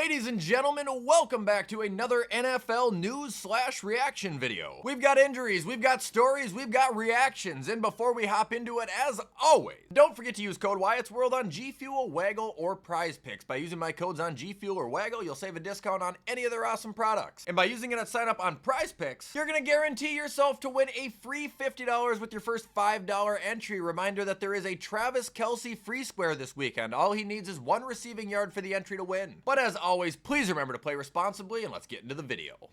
Ladies and gentlemen, welcome back to another NFL news/reaction video. We've got injuries, we've got stories, we've got reactions, and before we hop into it, as always, don't forget to use code WyattzWorld on G Fuel, Waggle, or Prize Picks. By using my codes on G Fuel or Waggle, you'll save a discount on any of their awesome products. And by using it at sign up on Prize Picks, you're gonna guarantee yourself to win a free $50 with your first $5 entry. Reminder that there is a Travis Kelce free square this weekend. All he needs is one receiving yard for the entry to win. But as always, please remember to play responsibly, and let's get into the video.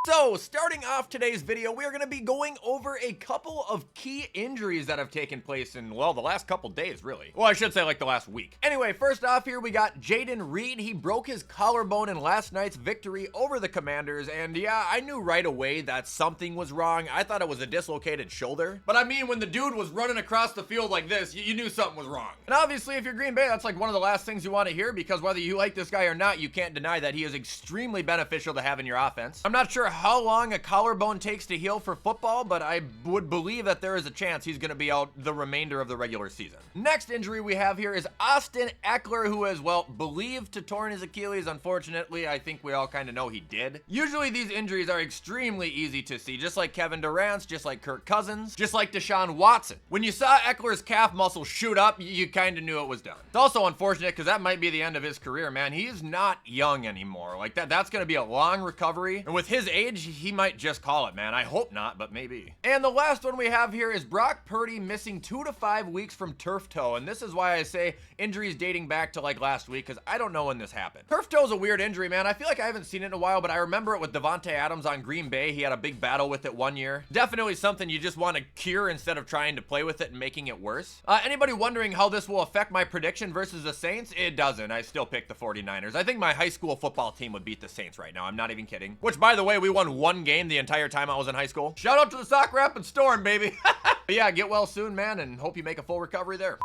So, starting off today's video, we are going to be going over a couple of key injuries that have taken place in, well, the last couple days, really. Well, I should say like the last week. Anyway, first off here, we got Jayden Reed. He broke his collarbone in last night's victory over the Commanders, and yeah, I knew right away that something was wrong. I thought it was a dislocated shoulder. But I mean, when the dude was running across the field like this, you knew something was wrong. And obviously, if you're Green Bay, that's like one of the last things you want to hear, because whether you like this guy or not, you can't deny that he is extremely beneficial to have in your offense. I'm not sure how long a collarbone takes to heal for football, but I would believe that there is a chance he's going to be out the remainder of the regular season. Next injury we have here is Austin Eckler, who is, well, believed to torn his Achilles. Unfortunately, I think we all kind of know he did. Usually these injuries are extremely easy to see, just like Kevin Durant's, just like Kirk Cousins, just like Deshaun Watson. When you saw Eckler's calf muscle shoot up, you kind of knew it was done. It's also unfortunate because that might be the end of his career, man. He's not young anymore. Like that's going to be a long recovery, and with his age, he might just call it, man. I hope not, but maybe. And the last one we have here is Brock Purdy missing 2 to 5 weeks from turf toe, and this is why I say injuries dating back to like last week, because I don't know when this happened. Turf toe is a weird injury, man. I feel like I haven't seen it in a while, but I remember it with Davante Adams on Green Bay. He had a big battle with it one year. Definitely something you just want to cure instead of trying to play with it and making it worse. Anybody wondering how this will affect my prediction versus the Saints? It doesn't. I still pick the 49ers. I think my high school football team would beat the Saints right now. I'm not even kidding. Which, by the way, we won one game the entire time I was in high school. Shout out to the Sock Rapid Storm, baby. But yeah, get well soon, man, and hope you make a full recovery there.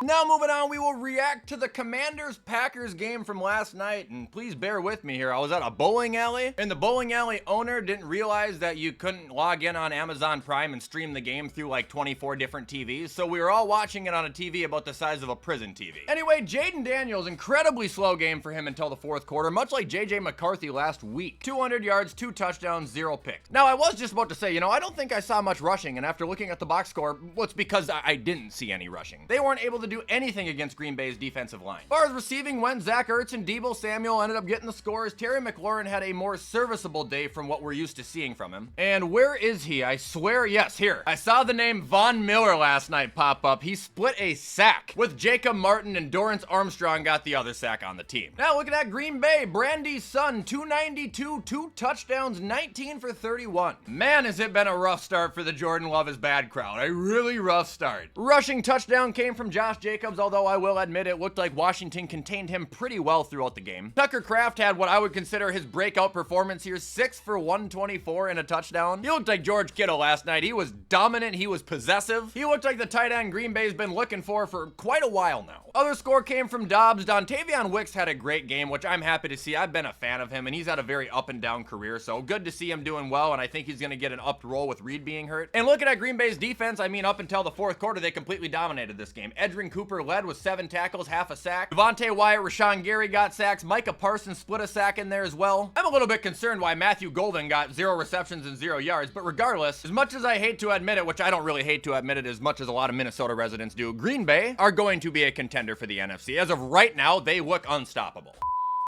Now moving on, we will react to the Commanders-Packers game from last night, and please bear with me here. I was at a bowling alley, and the bowling alley owner didn't realize that you couldn't log in on Amazon Prime and stream the game through like 24 different TVs, so we were all watching it on a TV about the size of a prison TV. Anyway, Jaden Daniels, incredibly slow game for him until the fourth quarter, much like JJ McCarthy last week. 200 yards, 2 touchdowns, 0 picks. Now, I was just about to say, I don't think I saw much rushing, and after looking at the box score, well, it's because I didn't see any rushing. They weren't able to do anything against Green Bay's defensive line. As far as receiving went, Zach Ertz and Deebo Samuel ended up getting the scores. Terry McLaurin had a more serviceable day from what we're used to seeing from him. And where is he? I swear, yes, here. I saw the name Von Miller last night pop up. He split a sack with Jacob Martin, and Dorrance Armstrong got the other sack on the team. Now looking at Green Bay, Brandy's son, 292, 2 touchdowns, 19 for 31. Man, has it been a rough start for the Jordan Love is bad crowd. A really rough start. Rushing touchdown came from Josh Jacobs, although I will admit it looked like Washington contained him pretty well throughout the game. Tucker Kraft had what I would consider his breakout performance here, 6 for 124 and a touchdown. He looked like George Kittle last night. He was dominant. He was possessive. He looked like the tight end Green Bay's been looking for quite a while now. Other score came from Dobbs. Dontavion Wicks had a great game, which I'm happy to see. I've been a fan of him, and he's had a very up and down career, so good to see him doing well, and I think he's going to get an upped role with Reed being hurt. And looking at Green Bay's defense, I mean, up until the fourth quarter, they completely dominated this game. Edrin Cooper led with 7 tackles, half a sack. Devontae Wyatt, Rashawn Gary got sacks. Micah Parsons split a sack in there as well. I'm a little bit concerned why Matthew Golden got 0 receptions and 0 yards, but regardless, as much as I hate to admit it, which I don't really hate to admit it as much as a lot of Minnesota residents do, Green Bay are going to be a contender for the NFC. As of right now, they look unstoppable.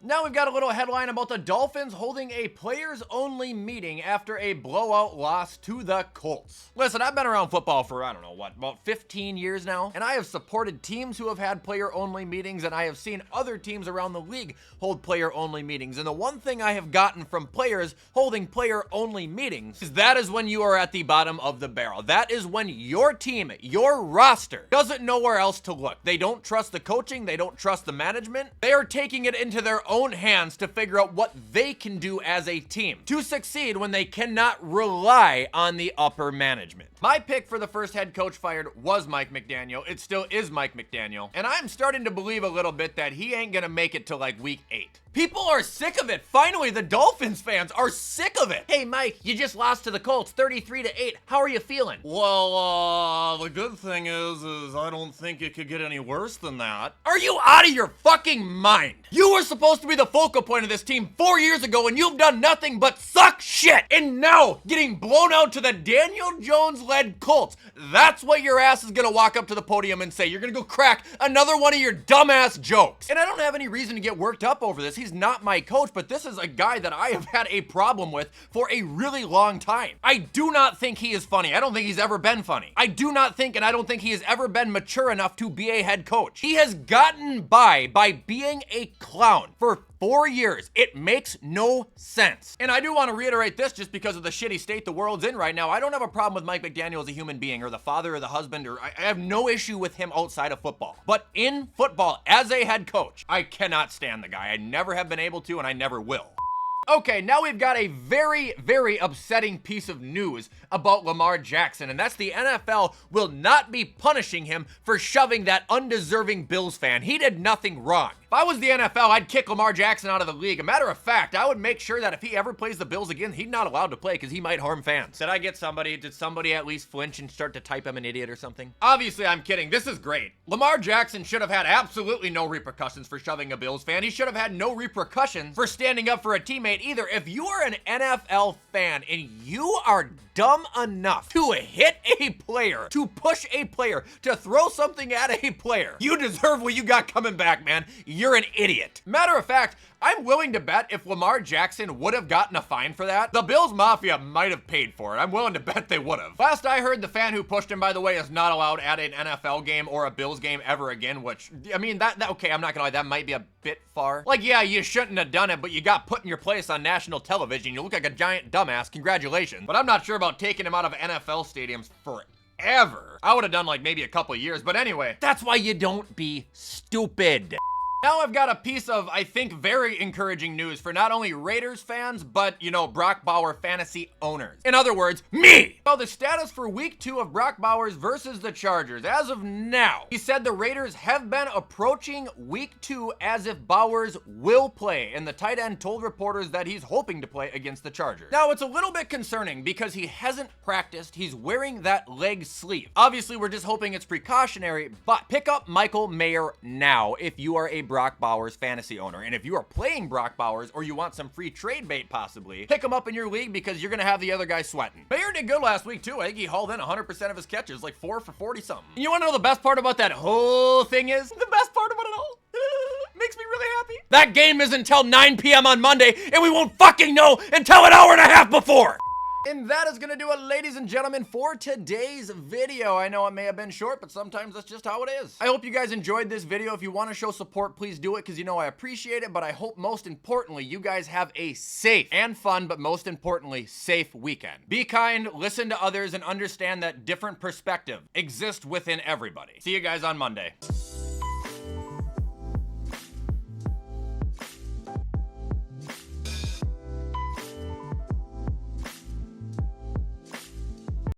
Now we've got a little headline about the Dolphins holding a players-only meeting after a blowout loss to the Colts. Listen, I've been around football for, I don't know, what, about 15 years now, and I have supported teams who have had player-only meetings, and I have seen other teams around the league hold player-only meetings, and the one thing I have gotten from players holding player-only meetings is that is when you are at the bottom of the barrel. That is when your team, your roster, doesn't know where else to look. They don't trust the coaching, they don't trust the management. They are taking it into their own hands to figure out what they can do as a team to succeed when they cannot rely on the upper management. My pick for the first head coach fired was Mike McDaniel. It still is Mike McDaniel. And I'm starting to believe a little bit that he ain't gonna make it to like week 8. People are sick of it. Finally, the Dolphins fans are sick of it. Hey, Mike, you just lost to the Colts 33-8. How are you feeling? Well, the good thing is I don't think it could get any worse than that. Are you out of your fucking mind? You were supposed to be the focal point of this team 4 years ago, and you've done nothing but suck shit. And now, getting blown out to the Daniel Jones-led Colts. That's what your ass is gonna walk up to the podium and say. You're gonna go crack another one of your dumbass jokes. And I don't have any reason to get worked up over this. He's not my coach, but this is a guy that I have had a problem with for a really long time. I do not think he is funny. I don't think he's ever been funny. I do not think, and I don't think he has ever been mature enough to be a head coach. He has gotten by being a clown for 4 years. It makes no sense. And I do want to reiterate this just because of the shitty state the world's in right now. I don't have a problem with Mike McDaniel as a human being or the father or the husband, or I have no issue with him outside of football. But in football, as a head coach, I cannot stand the guy. I never have been able to, and I never will. Okay, now we've got a very, very upsetting piece of news about Lamar Jackson, and that's the NFL will not be punishing him for shoving that undeserving Bills fan. He did nothing wrong. If I was the NFL, I'd kick Lamar Jackson out of the league. A matter of fact, I would make sure that if he ever plays the Bills again, he's not allowed to play because he might harm fans. Did somebody at least flinch and start to type him an idiot or something? Obviously, I'm kidding. This is great. Lamar Jackson should have had absolutely no repercussions for shoving a Bills fan. He should have had no repercussions for standing up for a teammate either. If you are an NFL fan and you are dumb enough to hit a player, to push a player, to throw something at a player, you deserve what you got coming back, man. You're an idiot. Matter of fact, I'm willing to bet if Lamar Jackson would have gotten a fine for that, the Bills Mafia might have paid for it. I'm willing to bet they would have. Last I heard, the fan who pushed him, by the way, is not allowed at an NFL game or a Bills game ever again, which, I mean, okay, I'm not gonna lie, that might be a bit far. Like, yeah, you shouldn't have done it, but you got put in your place on national television. You look like a giant dumbass. Congratulations. But I'm not sure about taking him out of NFL stadiums forever. I would have done like maybe a couple years, but anyway, that's why you don't be stupid. Now I've got a piece of, I think, very encouraging news for not only Raiders fans, but, you know, Brock Bauer fantasy owners. In other words, me! So the status for week 2 of Brock Bowers versus the Chargers. As of now, he said the Raiders have been approaching week 2 as if Bowers will play, and the tight end told reporters that he's hoping to play against the Chargers. Now, it's a little bit concerning because he hasn't practiced. He's wearing that leg sleeve. Obviously, we're just hoping it's precautionary, but pick up Michael Mayer now if you are a Brock Bowers fantasy owner. And if you are playing Brock Bowers or you want some free trade bait possibly, pick him up in your league because you're gonna have the other guy sweating. Mayer did good last week too. I think he hauled in 100% of his catches, like 4 for 40 something. And you wanna know the best part about that whole thing is? The best part about it all? Makes me really happy. That game is until 9 p.m. on Monday, and we won't fucking know until an hour and a half before. And that is gonna do it, ladies and gentlemen, for today's video. I know it may have been short, but sometimes that's just how it is. I hope you guys enjoyed this video. If you want to show support, please do it, because you know I appreciate it, but I hope most importantly, you guys have a safe and fun, but most importantly, safe weekend. Be kind, listen to others, and understand that different perspective exists within everybody. See you guys on Monday.